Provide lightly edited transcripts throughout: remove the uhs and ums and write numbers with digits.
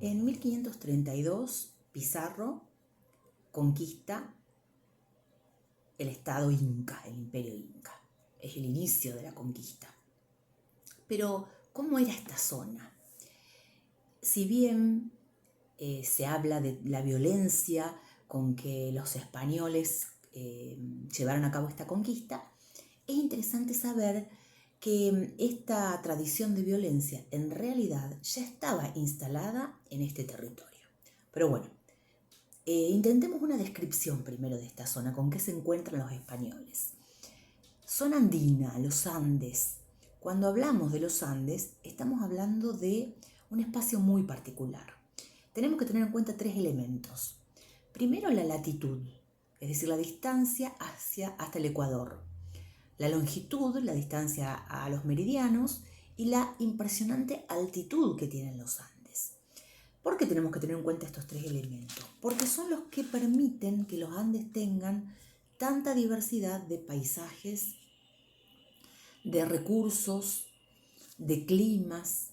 En 1532, Pizarro conquista el estado inca, el imperio inca. Es el inicio de la conquista. Pero, ¿cómo era esta zona? Si bien se habla de la violencia con que los españoles llevaron a cabo esta conquista, es interesante saber que esta tradición de violencia en realidad ya estaba instalada en este territorio. Pero bueno, intentemos una descripción primero de esta zona, con qué se encuentran los españoles. Zona andina, los Andes. Cuando hablamos de los Andes, estamos hablando de un espacio muy particular. Tenemos que tener en cuenta tres elementos. Primero, la latitud, es decir, la distancia hasta el Ecuador. La longitud, la distancia a los meridianos, y la impresionante altitud que tienen los Andes. ¿Por qué tenemos que tener en cuenta estos tres elementos? Porque son los que permiten que los Andes tengan tanta diversidad de paisajes, de recursos, de climas,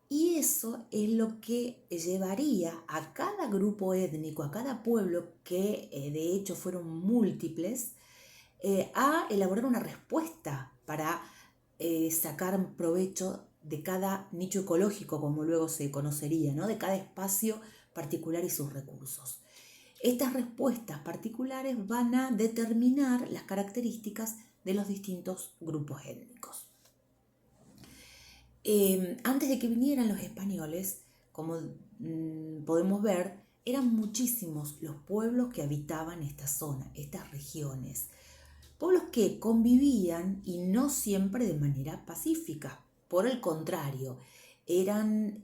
y eso es lo que llevaría a cada grupo étnico, a cada pueblo, que de hecho fueron múltiples, a elaborar una respuesta para sacar provecho de cada nicho ecológico, como luego se conocería, ¿no? De cada espacio particular y sus recursos. Estas respuestas particulares van a determinar las características de los distintos grupos étnicos. Antes de que vinieran los españoles, como podemos ver, eran muchísimos los pueblos que habitaban esta zona, estas regiones. Pueblos que convivían y no siempre de manera pacífica. Por el contrario, eran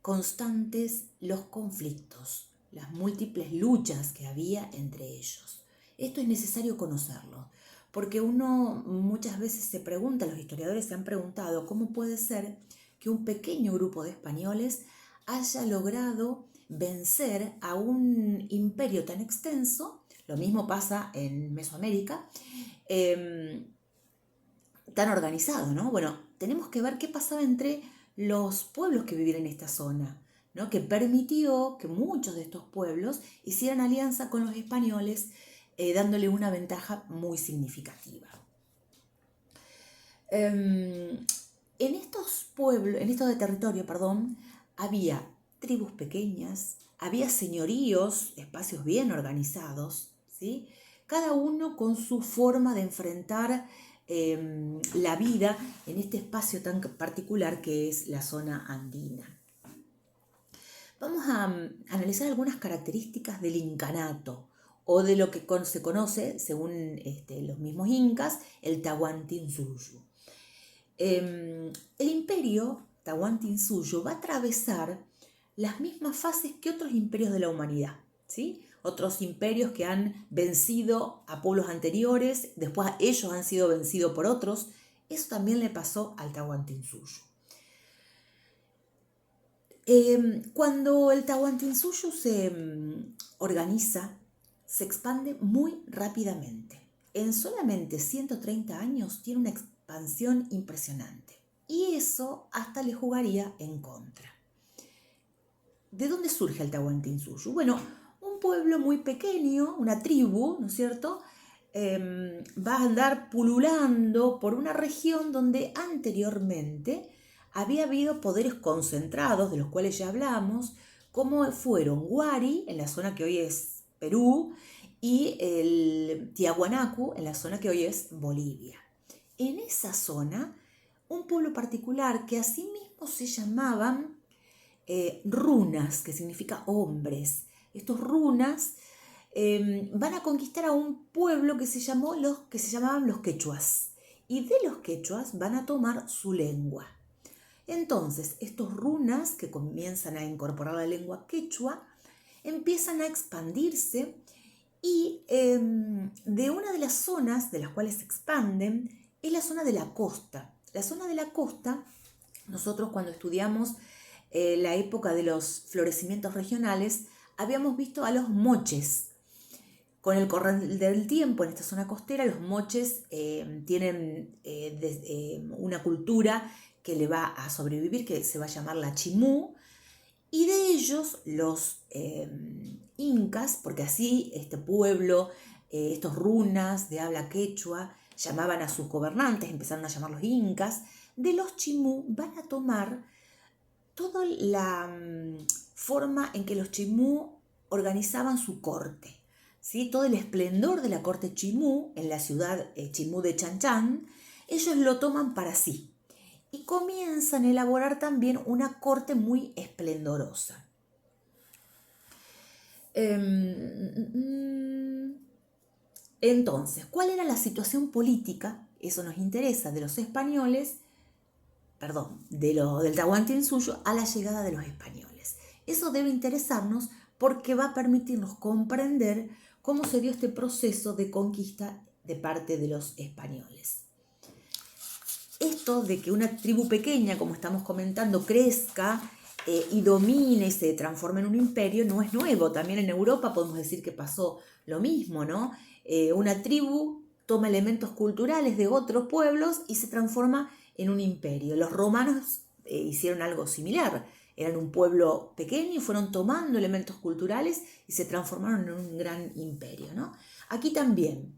constantes los conflictos, las múltiples luchas que había entre ellos. Esto es necesario conocerlo, porque uno muchas veces se pregunta, los historiadores se han preguntado, ¿cómo puede ser que un pequeño grupo de españoles haya logrado vencer a un imperio tan extenso? Lo mismo pasa en Mesoamérica, tan organizado, ¿no? Bueno, tenemos que ver qué pasaba entre los pueblos que vivían en esta zona, ¿no? Que permitió que muchos de estos pueblos hicieran alianza con los españoles, dándole una ventaja muy significativa. En estos pueblos, en estos territorios, había tribus pequeñas, había señoríos, espacios bien organizados, ¿sí? Cada uno con su forma de enfrentar la vida en este espacio tan particular que es la zona andina. Vamos a analizar algunas características del incanato, o de lo que se conoce, según los mismos incas, el Tahuantinsuyo. El imperio Tahuantinsuyo va a atravesar las mismas fases que otros imperios de la humanidad, ¿sí? Otros imperios que han vencido a pueblos anteriores, después ellos han sido vencidos por otros. Eso también le pasó al Tahuantinsuyo. Cuando el Tahuantinsuyo se organiza, se expande muy rápidamente. En solamente 130 años tiene una expansión impresionante. Y eso hasta le jugaría en contra. ¿De dónde surge el Tahuantinsuyo? Bueno, un pueblo muy pequeño, una tribu, ¿no es cierto?, va a andar pululando por una región donde anteriormente había habido poderes concentrados, de los cuales ya hablamos, como fueron Huari, en la zona que hoy es Perú, y el Tiahuanacu, en la zona que hoy es Bolivia. En esa zona, un pueblo particular que asimismo se llamaban runas, que significa hombres. Estos runas van a conquistar a un pueblo que se llamaban los quechuas, y de los quechuas van a tomar su lengua. Entonces, estos runas que comienzan a incorporar la lengua quechua empiezan a expandirse, y de una de las zonas de las cuales se expanden es la zona de la costa. La zona de la costa, nosotros cuando estudiamos la época de los florecimientos regionales, habíamos visto a los moches. Con el correr del tiempo en esta zona costera, los moches tienen una cultura que le va a sobrevivir, que se va a llamar la chimú, Y de ellos los incas, porque así este pueblo, estos runas de habla quechua, llamaban a sus gobernantes, empezaron a llamarlos incas, de los chimú van a tomar toda la forma en que los chimú organizaban su corte, ¿sí? Todo el esplendor de la corte chimú en la ciudad chimú de Chan, ellos lo toman para sí y comienzan a elaborar también una corte muy esplendorosa. Entonces, ¿cuál era la situación política? Eso nos interesa, de los españoles, perdón, del Tahuantinsuyo a la llegada de los españoles. Eso debe interesarnos porque va a permitirnos comprender cómo se dio este proceso de conquista de parte de los españoles. Esto de que una tribu pequeña, como estamos comentando, crezca y domine y se transforme en un imperio no es nuevo. También en Europa podemos decir que pasó lo mismo, ¿no? Una tribu toma elementos culturales de otros pueblos y se transforma en un imperio. Los romanos hicieron algo similar. Eran un pueblo pequeño y fueron tomando elementos culturales y se transformaron en un gran imperio, ¿no? Aquí también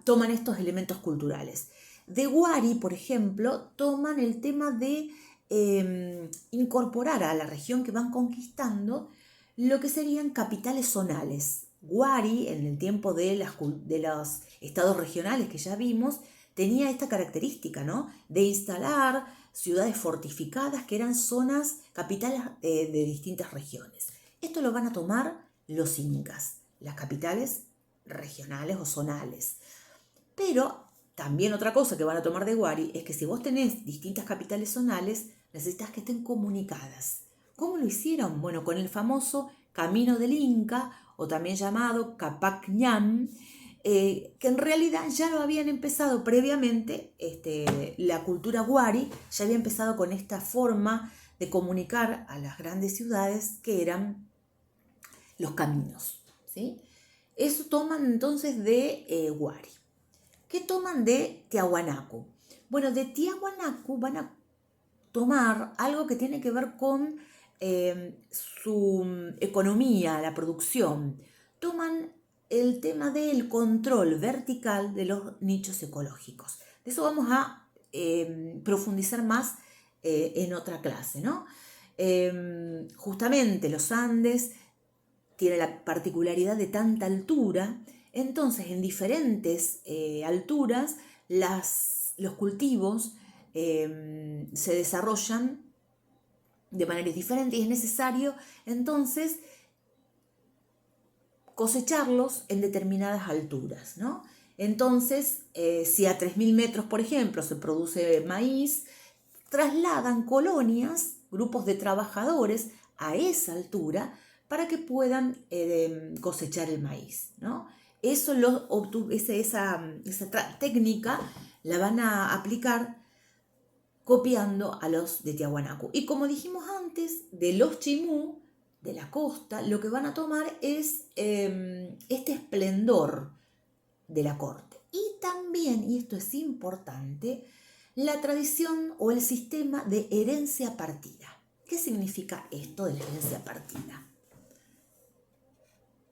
toman estos elementos culturales. De Huari, por ejemplo, toman el tema de incorporar a la región que van conquistando lo que serían capitales zonales. Huari, en el tiempo de los estados regionales que ya vimos, tenía esta característica, ¿no? De instalar ciudades fortificadas que eran zonas capitales de distintas regiones. Esto lo van a tomar los incas, las capitales regionales o zonales. Pero también otra cosa que van a tomar de Huari es que si vos tenés distintas capitales zonales, necesitas que estén comunicadas. ¿Cómo lo hicieron? Bueno, con el famoso Camino del Inca, o también llamado Capac Ñam, que en realidad ya lo habían empezado previamente, la cultura Huari ya había empezado con esta forma de comunicar a las grandes ciudades que eran los caminos, ¿sí? Eso toman entonces de Huari. ¿Qué toman de Tiahuanaco? Bueno, de Tiahuanaco van a tomar algo que tiene que ver con su economía, la producción. Toman el tema del control vertical de los nichos ecológicos. De eso vamos a profundizar más en otra clase, ¿no? Justamente los Andes tienen la particularidad de tanta altura, entonces en diferentes alturas los cultivos se desarrollan de maneras diferentes y es necesario entonces cosecharlos en determinadas alturas, ¿no? Entonces, si a 3.000 metros, por ejemplo, se produce maíz, trasladan colonias, grupos de trabajadores a esa altura para que puedan cosechar el maíz, ¿no? Esa técnica la van a aplicar copiando a los de Tiahuanaco. Y como dijimos antes, de los chimú, de la costa, lo que van a tomar es este esplendor de la corte. Y también, y esto es importante, la tradición o el sistema de herencia partida. ¿Qué significa esto de la herencia partida?